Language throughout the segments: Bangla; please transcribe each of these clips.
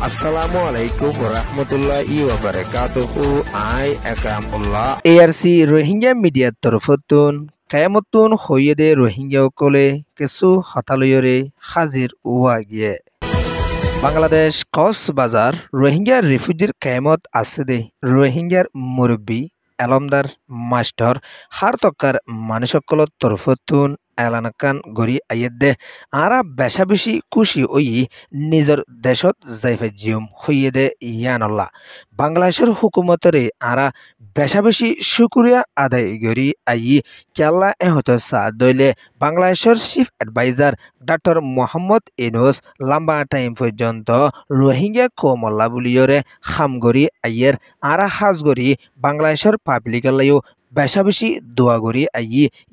Assalamu alaikum warahmatullahi wabarakatuh. I Akramullah. ARC Rohingya Media Torfotun Kayamotun Hoyede Rohingya Kole Kesu Hataloyore Hazir Uwagie Bangladesh Kos Bazar Rohingya Refugee Kayamot Asede Rohingya Murbi Alomdar Master Hartokar Manishokolo Torfotun এলানাকান গড়ি আইয়েদে আরা বেশা বেশি খুশি ওই নিজের দেশত যাইফে জিয়ম হইয়েদে ইয়ানল্লাহ বাংলাদেশের হুকুমতরে আরা বেশা বেশি শুক্রিয়া আদায় গড়ি আই কেল্লা এহত সা দইলে বাংলাদেশের chief adviser doctor Mohammad Yunus লম্বা টাইম পর্যন্ত রোহিঙ্গা কোমল্লা বুলিয়রে হামগড়ি আইয়ের আরা হাজগড়ি বাংলাদেশের পাবলিকালাইও বেশা বেশি দোয়া করি আই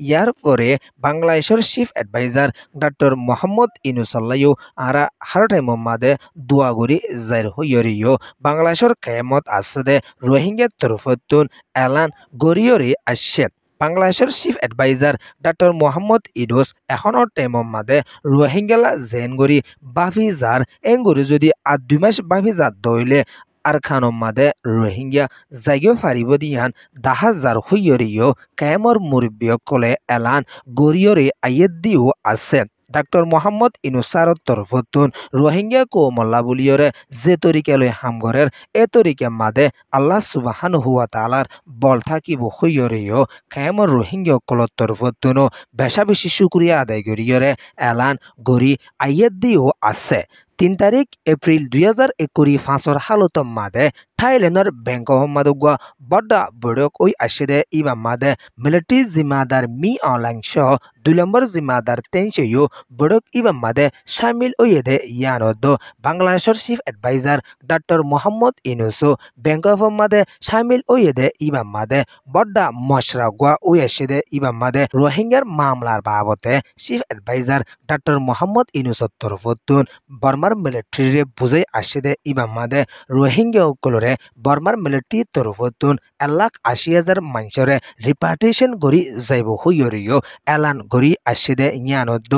ইয়ার পরে বাংলাদেশের চিফ অ্যাডভাইজার ডক্টর মোহাম্মদ ইউনূসল্লাইও আরা হার টাইম মাদে দোয়া করি জাইর হইয়রিও বাংলাদেশের কেয়ামত আসদে রোহিঙ্গা তরফতুন এলান গরিয়রে আসছে বাংলাদেশের chief adviser doctor Mohammad Yunus এখনের টাইমের মাদে রোহিঙ্গালা জেন গরি বাফি যার এঙ্গরি যদি আর 2 মাস বাফি যার দইলে আর খানম মাদে রোহিঙ্গা জায়গা ফারিব দিয়ান 10,000 হইয়রিও কায়মর মুরব্বিয় কলে এলান গরিয়রে আইয়েদ দিও আছে ডক্টর মোহাম্মদ ইউনূসের তরফতুন রোহিঙ্গা কোমল্লা বুলিয়রে যে তরিকালৈ হামগরের এ তরিকা মাদে আল্লাহ সুবহানাহু ওয়া তাআলার বল থাকিব হইয়রিও কায়মর রোহিঙ্গা কলত তরফতুনো বেশা বেশি শুকরিয়া আদায় করিয়রে এলান গরি আইয়েদ দিও আছে 3 তারিখ এপ্রিল 2021 ফাঁসর হালতম মাদে থাইল্যান্ডের ব্যাংকক মাদুগা বড্ডা বড়ক ওই আসে ইবা মাদে মিলিটারি জিম্মাদার মি অনলাইন সহ 2 নম্বর জিম্মাদার তেনচেও বড়ক ইবা মাদে শামিল ওয়েদে ইয়ানদ বাংলাদেশের chief adviser doctor Mohammad Yunus Bangkok মাদে শামিল ওয়েদে ইবা মাদে বড্ডা মশরা গা ওই আসে ইবা মাদে রোহিঙ্গার মামলার বাবতে চিফ অ্যাডভাইজার ডক্টর মোহাম্মদ ইউনূসের তরফতুন বর্মার মিলিটারি বুঝাই আসে ইবা মাদে রোহিঙ্গা কলরে বর্মার মিলিটারি তরফতুন 1,80,000 মানুষরে রিপার্টিশন গড়ি যাইব হইয়রিও এলান গড়ি আসে ইয়ানদ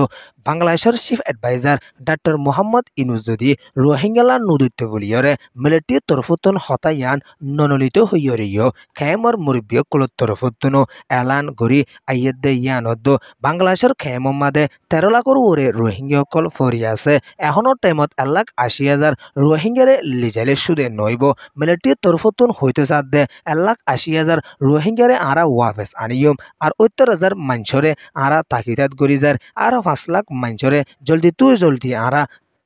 বাংলাদেশের chief adviser doctor Mohammad Yunus যদি রোহিঙ্গালা নুদুত্ব বলিয়রে মিলিটারি তরফতুন হতায়ান ননলিত হইয়রিও খেমর মুরব্বিয় কলত তরফতুনো এলান গড়ি আইয়েদ ইয়ানদ বাংলাদেশের খেমর মাদে 13 লাখর ওরে রোহিঙ্গা কল ফরি আছে এখনো টাইমত 1,80,000 রোহিঙ্গারে লিজালে সুদে নইব মিলিটারি তরফতুন হইতে সাদে 1,80,000 রোহিঙ্গারে আরা ওয়াফেস আনিয়ম আর 70,000 মানুষরে আরা তাকিদাত গরি যার আর 5 লাখ মানুষরে জলদি আরা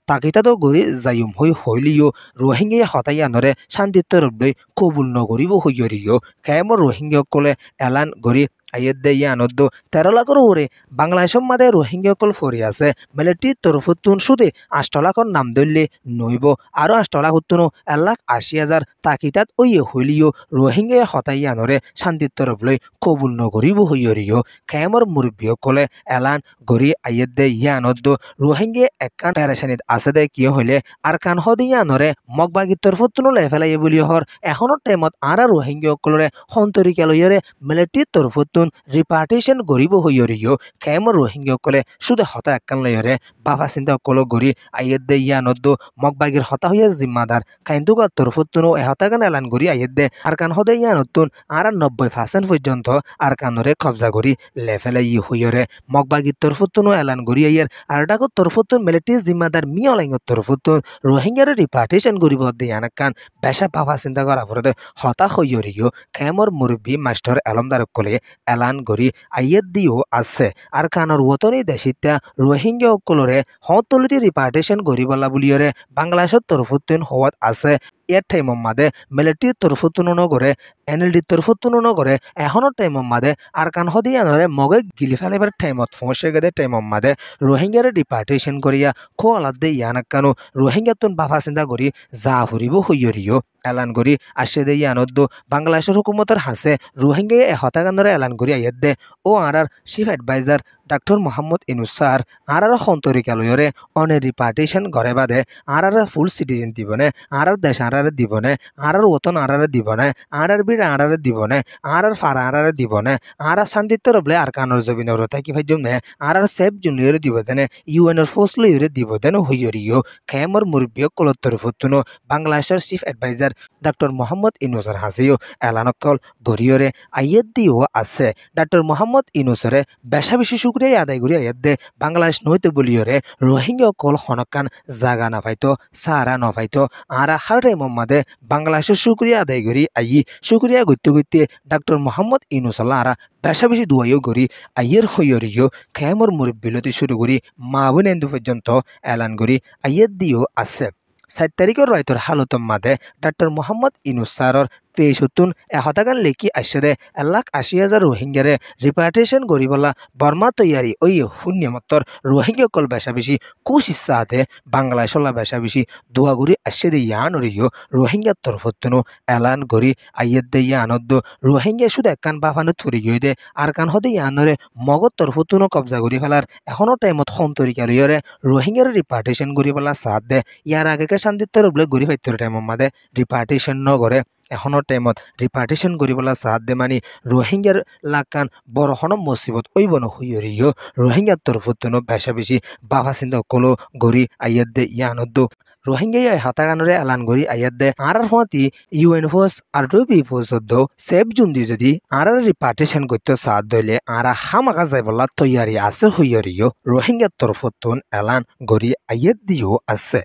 তাকিতাতো গরি যাইম হইলিও রোহিঙ্গা হতাইয়ানরে শান্তিত্বরবৈ কবুল নগরিব হইয়রিও কায়মর রোহিঙ্গা কলে এলান গরি আইয়েদ ইয়ানদ 13 লাখর ওরে বাংলাদেশের মাদে রোহিঙ্গা কল ফরি আছে মিলিটারি তরফতুন সুদে 8 লাখর নাম ধরলে নইব আরো 8 লাখ হতুনো 1,80,000 তাকিতাত ওইয়ে হইলিও রোহিঙ্গা হতাইয়ানরে শান্তির তরফলৈ কবুল নগরিব হইয়রিও খেমর মুরব্বিয় কলে এলান গরি আইয়েদ ইয়ানদ রোহিঙ্গা একান প্যারেশানিত আছে দে কিয় হইলে আর কান হদিয়ানরে মগবাগি তরফতুনো লেফেলাই বলি হর এখনো টাইমত আরা রোহিঙ্গা কলরে হন্তরিকা লইরে মিলিটারি তরফতুন রিপার্টিশন গরিব হইয়রিও খেমর রোহিঙ্গা কলে শুধু হতা একান লইরে বাবা চিন্তা কলো গরি আইয়েদ ইয়ানদ মগবাগির হতা হইয়া জিম্মাদার কাইন্দুকা তরফতুনো এহতাগান এলান গরি আইয়েদ আর কান হদে ইয়ানতুন আর 90% পর্যন্ত আর কানরে কবজা গরি লেফেলাই হইয়রে মগবাগির তরফতুনো এলান গরি আইয়ের আর ডাকো তরফতুন মিলিটারি জিম্মাদার মি অলাইঙ্গ তরফতুন রোহিঙ্গারে রিপার্টিশন গরিব দিয়ান কান বেশা বাবা চিন্তা করা পরে হতা হইয়রিও খেমর মুরব্বী মাস্টার আলমদার কলে এলান গরি আইয়েদ দিও আছে আর কানর ওতনি দেশিতা রোহিঙ্গা কলরে হতলিতি রিপার্টিশন গরিবলা বুলিয়রে বাংলাদেশের তরফতুন হওয়াত আছে এর টাইমের মাদে মিলিটারি তরফতুনো নগরে এনএলডি তরফতুনো নগরে এখনো টাইমের মাদে আর কান হদিয়ানরে মগে গিলি ফেলাইবার টাইমত পৌঁছে গেদে টাইমের মাদে রোহিঙ্গারে রিপার্টিশন করিয়া খোয়ালাদ দে ইয়ানাক কানো রোহিঙ্গাতুন বাফা চিন্তা করি যা ফুরিব হইয়রিও এলান করি আসে দে ইয়ানদ বাংলাদেশের হুকুমতের হাসে রোহিঙ্গা হতাকানরে এলান করি আইয়েদ দে ও আর chief adviser doctor Mohammad Yunus sir আর সন্তরিকালয়রে অনে রিপার্টিশন করে বাদে আর ফুল সিটিজেন দিবনে আর দেশ আর দিবনে আর ওতন আর দিবনে আর বিড় আর দিবনে আর ফারা আর দিবনে আর শান্তিত্ব রবলে আর কানর জবিনের থাকি ভাই জমনে আর সেফ জুনিয়র দিব দেনে ইউএনর ফোর্স লইরে দিব দেন হইয়রিও খেমর মুরব্বিয় কলত্তর ফুতুনো বাংলাদেশের চিফ অ্যাডভাইজার ডক্টর মোহাম্মদ ইউনূসের হাসিও এলানকল গরিয়রে আইয়েদ দিও আছে ডক্টর মোহাম্মদ ইউনূসরে বেশা বেশি শুক্রিয়া আদায় করি আইয়েদ দে বাংলাদেশ নইতে বলিয়রে রোহিঙ্গা কল হনকান জাগা না পাইতো সারা না পাইতো আর হার টাইম মাদে বাংলাদেশের শুক্রিয়া আদায় করি আই শুক্রিয়া গইতে গইতে ডক্টর মোহাম্মদ ইউনূসল্লাহ আর বেশা বেশি দুয়াইও করি আইয়ের হইয়রিও খেমর মুরব্বিলতি শুরু করি মা বোনেন্দু পর্যন্ত এলান করি আইয়েদ দিও আছে 7 তারিখের রায়তর হালতম মাদে ডক্টর মোহাম্মদ ইউনূস স্যারর পেশ হতুন হতাগান লেখি আসে 1,80,000 রোহিঙ্গারে রিপার্টেশন গরিবলা বর্মা তৈয়ারি ওই শূন্যমত্তর রোহিঙ্গা কল বেশা বেশি কুশ ইচ্ছাতে বাংলাদেশলা বেশা বেশি দুয়াগুড়ি আসে দে ইয়ান রিও রোহিঙ্গার তরফতুনো এলান গরি আইয়েদ দে ইয়ানদ্দ রোহিঙ্গা শুধু একখান বাফানো থুরি গিয়ে দে আর কান হদে ইয়ানরে মগত তরফতুনো কবজা করি ফেলার এখনো টাইমত সন্তরিকা লইয়রে রোহিঙ্গার রিপার্টেশন গরি ফেলা সাথ দে ইয়ার আগেকে শান্তিত্ব রবলে গরি ফাইতর টাইমর মাদে রিপার্টেশন নগরে এখনো টাইমত রিপার্টিশন করিবলা সাহায্য মানি রোহিঙ্গার লাকান বড় হন মুসিবত ওইবন হইয়রিও রোহিঙ্গার তরফতুনো বেশা বেশি বাফা চিন্তা কলো গরি আইয়াদ দে ইয়ানদ্দ রোহিঙ্গাই হতাগানরে এলান গরি আইয়াদ দে আর ফতি ইউএন ফোর্স আর ডি ফোর্স দ সেফ জুন্দি যদি আর রিপার্টিশন করতে সাহায্য দইলে আর হামাকা যাইবলা তৈয়ারি আছে হইয়রিও রোহিঙ্গার তরফতুন এলান গরি আইয়াদ দিও আছে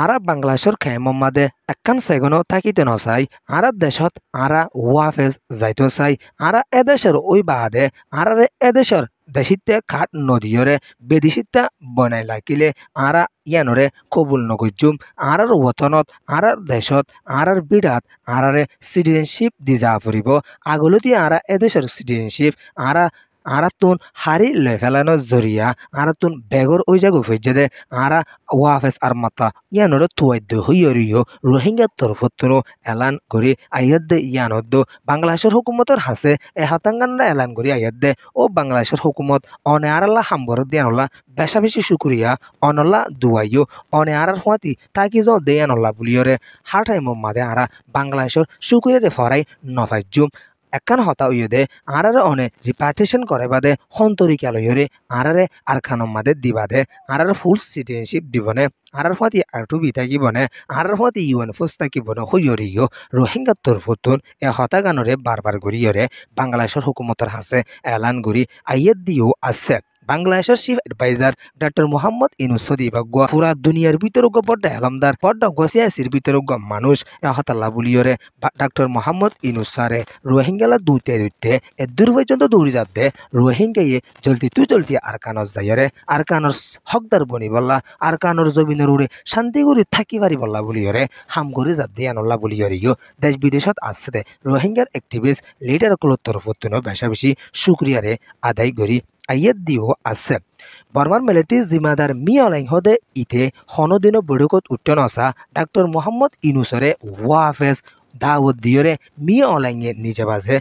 আরা বাংলাদেশের খেমর মাদে একখান সেগনো থাকিতে নচাই আর দেশত আরা ওয়াফেজ যাইতে চাই আর এদেশের ওই বাদে আর এদেশের দেশিতে খাট নদীয়রে বেদিশিতা বনাই লাগিলে আর ইয়ানরে কবুল নগজুম আর ওতনত আর দেশত আর বিড়াত আর সিটিজেনশিপ দি যা ফুরিব আগলতি আর এদেশের সিটিজেনশিপ আর তুন হারি লই ফেলানোর জরিয়া আর তুন বেগর ওই জায়গা ফেজে দে আর ওয়াফেস আর মাতা ইয়ানোর তুয়াদ্য হইয়রিও রোহিঙ্গার তরফতুনো এলান করি আইয়াদ দে ইয়ানদ্দ বাংলাদেশের হুকুমতর হাসে হাতাঙ্গানরা এলান করি আইয়াদ দে ও বাংলাদেশের হুকুমত অনে আরাল্লা হাম্বর দিয়ানল্লা বেশা বেশি শুক্রিয়া অনল্লা দুয়াইও অনে আরার হুয়াতি তাকি যাও দেয়ানল্লা বুলিয়রে হার টাইমর মাদে আরা বাংলাদেশের শুক্রিয়ারে ফরাই নফাইজুম একখান হতা উইয়ে দে আর অনে রিপার্টিশন করে বাদে সন্তরিকালয়রে আর খানম মাদে দিবাদে আর ফুল সিটিজেনশিপ দিবনে আর ফাতি আর টু বিতাকি বনে আর ফাতি ইউএন ফোর্স তাকি বনে হইয়রিও রোহিঙ্গার তরফতুন এ হতাগানরে বারবার গড়িয়রে বাংলাদেশের হুকুমতের হাসে এলান গড়ি আইয়েদ দিও আছে বাংলাদেশের chief adviser doctor Mohammad Yunus সদিবাগুয়া পুরা দুনিয়ার বিতরজ্ঞ বড্ড এলমদার বড্ড গসিয়াসির বিতরজ্ঞ মানুষ হতাল্লা বুলিয়রে ডক্টর মোহাম্মদ ইউনূস সারে রোহিঙ্গালা দুইতে এ দূর পর্যন্ত দৌড়ি যাতে রোহিঙ্গাইয়ে জলদি তুই জলদি আর কানর যাইরে আর কানর হকদার বনি বললা আর কানর জমিনের উড়ে শান্তি করে থাকি পারি বললা বুলিয়রে হাম করে যাতে আনল্লা বুলিয়রিও দেশ বিদেশত আসছে রোহিঙ্গার অ্যাক্টিভিস্ট লিডার কুলোর তরফতুনো বেশা বেশি শুক্রিয়ারে আদায় করি আইয়েদ দিও আছে বর্মার মিলিটারি জিম্মাদার মিয়ালাইং হদে ইতে হনদিন বৈঠকত উঠতে নসা ডক্টর মোহাম্মদ ইউনূসরে ওয়াফেজ দাওয়াত দিয়রে মিয়ালাইংয়ে নিজে বাজে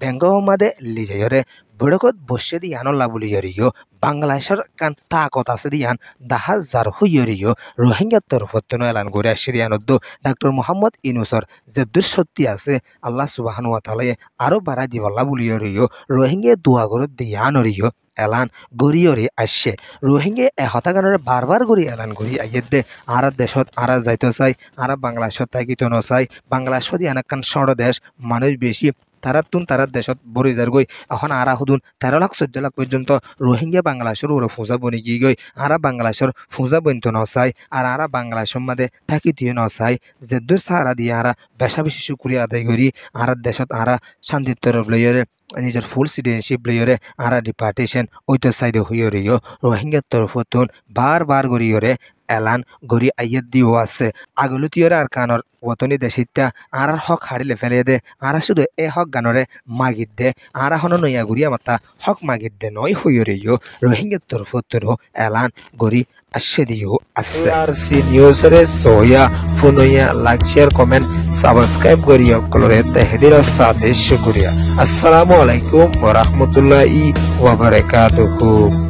বেঙ্গমাদে লিজায়রে বৈঠকত বসে দিয়ানল্লা বুলিয়রিও বাংলাদেশের কান তাকত আছে দিয়ান 10,000 হইয়রিও রোহিঙ্গার তরফতুনো এলান করে আসছে দিয়ানদ্দ ডক্টর মোহাম্মদ ইউনূসর যে দুঃসত্যি আছে আল্লাহ সুবহানাহু ওয়া তাআলা আরো বাড়া দিবল্লা বুলিয়রিও রোহিঙ্গা দোয়া করে দিয়ানরিও এলান গড়িয়রে আসছে রোহিঙ্গা হতাগানের বারবার গড়ি এলান গড়ি আইয়েদে আর দেশত আর যাইতে চাই আর বাংলাদেশত থাকিতে নচাই বাংলাদেশত এনাকান ষড় দেশ মানুষ বেশি তারা দেশত বরি যার গই এখন আরা হুদুন 13 লাখ 14 লাখ পর্যন্ত রোহিঙ্গা বাংলাদেশের ওরা ফোঁজা বনি গিয়ে গই আর বাংলাদেশের ফোঁজা বইত নচাই আর বাংলাদেশের মাঝে থাকিতে নচাই যে দূর সাহারা দিয়ে আর বেশা বেশি শুক্রিয়া আদায় করি আর দেশত আর শান্তিত্ব লইয়রে নিজের ফুল সিটিজেনশিপ লইয়রে আর ডিপার্টেশন ওইতো সাইডে হইয়রিও রোহিঙ্গার তরফতুন বারবার গড়িয়রে এলান গড়ি আইয়েদ দিও আছে আগলুতিয়রে আর কানর ওতনি দেশিতা আর হক হারিলে ফেলে দে আর শুধু এ হক গানরে মাগিদ দে আর হন নইয়া গুড়িয়া মাতা হক মাগিদ দে নয় হইয়রিও রোহিঙ্গার তরফতুন এলান গড়ি আসছে দিও আছে আরসি নিউজরে সোয়া ফুনইয়া লাইক শেয়ার কমেন্ট সাবস্ক্রাইব করিয়া কলরে তাহদির সাথে শুকরিয়া আসসালামু আলাইকুম ওয়া রাহমাতুল্লাহি ওয়া বারাকাতুহু।